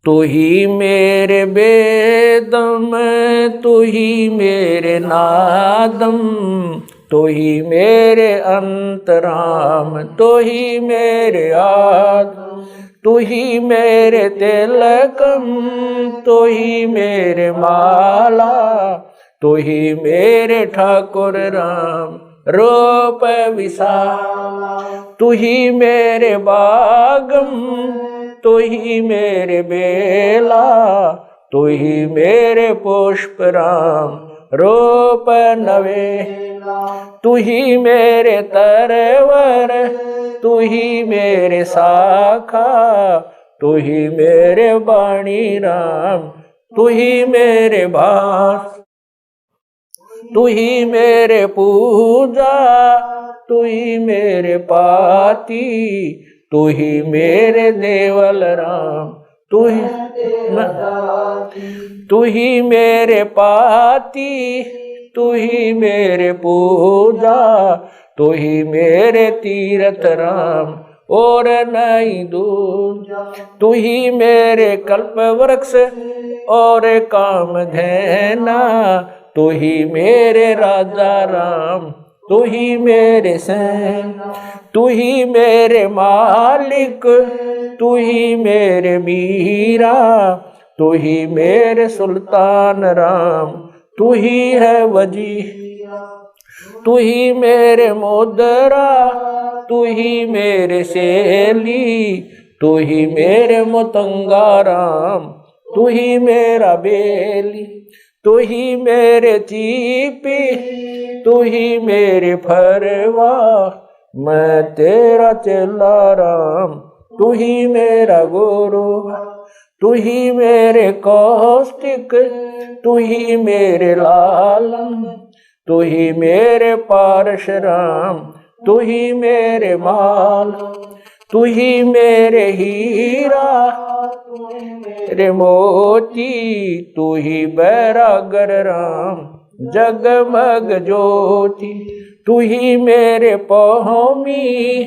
तू ही मेरे बेदम, तू ही मेरे नादम, तू ही मेरे अंतराम, तू ही मेरे आदम, तू ही मेरे तिलकम, तू ही मेरे माला, तू ही मेरे ठाकुर राम रूप विशाला, तू ही मेरे बागम, तू ही मेरे बेला, तू ही मेरे पुष्प राम रूप नवेला, तू ही मेरे तरवर, तू ही मेरे शाखा, तू ही मेरे वाणी राम, तू ही मेरे भास, तू ही मेरे पूजा, तू ही मेरे पाती, तू ही मेरे देवल राम, तू ही मेरे पाती, तू ही मेरे पूजा, तू ही मेरे तीरथ राम और नहीं दूजा, तू ही मेरे कल्प वृक्ष और काम धैना, तू ही मेरे राजा राम, तू ही मेरे सैन, तू ही मेरे मालिक, तू ही मेरे मीरा, तू ही मेरे सुल्तान राम, तू ही है वजी, तू ही मेरे मुद्रा, तू ही मेरे सेली, तू ही मेरे मुतंगा राम, तू ही मेरा बेली, तू ही मेरे चीपी, तू ही मेरे फरवा, मैं तेरा चेला राम, तू ही मेरा गुरु, तू ही मेरे कौष्टिक, तू ही मेरे लालम, तू ही मेरे पारशुराम, तू ही मेरे माल, तू ही मेरे हीरा, मेरे मोती, तू ही बैरागर राम जगमग ज्योति, तू ही मेरे पौमी,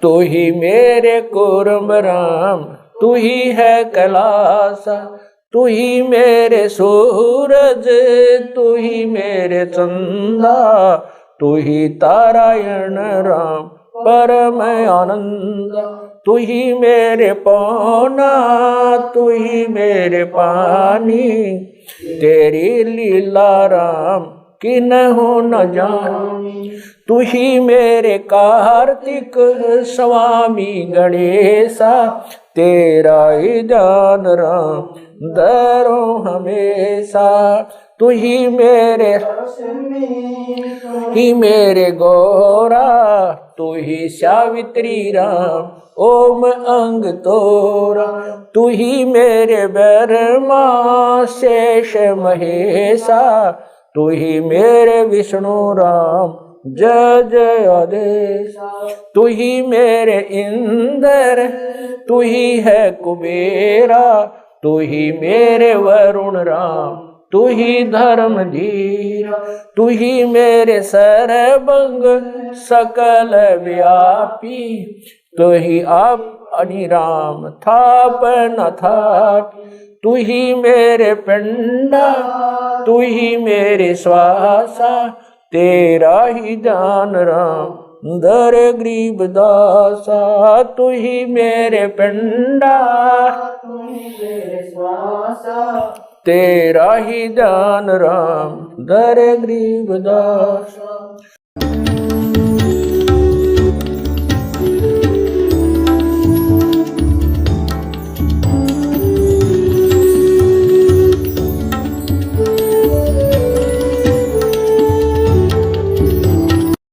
तू ही मेरे कुर्म राम, तू ही है कैलासा, तू ही मेरे सूरज, तू ही मेरे चंदा, तू ही तारायण राम परम आनंद, तू ही मेरे पौना, तू ही मेरे पानी, तेरी लीला राम किन्हु न जानी, तू ही मेरे कार्तिक स्वामी गणेशा, तेरा ही जान राम दरो हमेशा, तू ही मेरे गौरा, तू ही सावित्री राम ओम अंग तोरा, तू ही मेरे ब्रह्मा शेष महेशा, तू ही मेरे विष्णु राम जय जय आदेश, तू ही मेरे इंद्र, तू ही है कुबेरा, तू ही मेरे वरुण राम, तू ही धर्म धीरा, तू ही मेरे सर्वंग सकल व्यापी, तू ही आप अनिराम थाप न थाप, तू ही मेरे पिंडा, तू ही मेरे श्वासा, तेरा ही जान राम दर गरीब दासा, तू ही मेरे पिंडा, तू ही मेरे श्वासा, तेरा ही जान राम दर गरीब दासा।